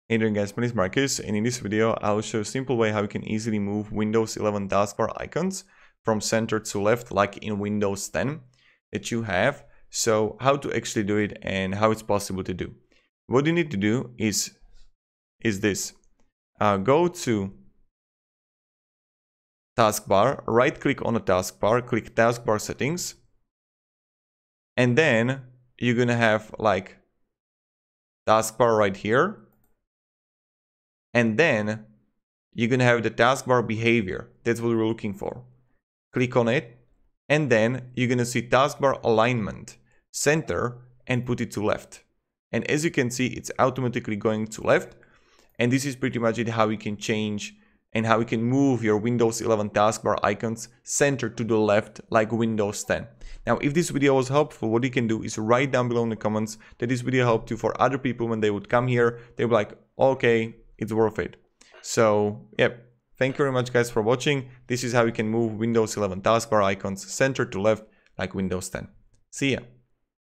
Hey there guys, my name is Marcus, and in this video I'll show a simple way how you can easily move Windows 11 taskbar icons from center to left like in Windows 10 that you have. So how to actually do it and how it's possible to do. What you need to do is this. Go to Taskbar, right click on the taskbar, click Taskbar settings, and then you're gonna have like taskbar right here. And then you're gonna have the taskbar behavior. That's what we're looking for. Click on it, and then you're gonna see taskbar alignment, center, and put it to left. And as you can see, it's automatically going to left. And this is pretty much it, how you can change and how you can move your Windows 11 taskbar icons center to the left like Windows 10. Now, if this video was helpful, what you can do is write down below in the comments that this video helped you. For other people, when they would come here, they would be like, okay, it's worth it. So, yep. Thank you very much guys for watching. This is how you can move Windows 11 taskbar icons center to left like Windows 10. See ya.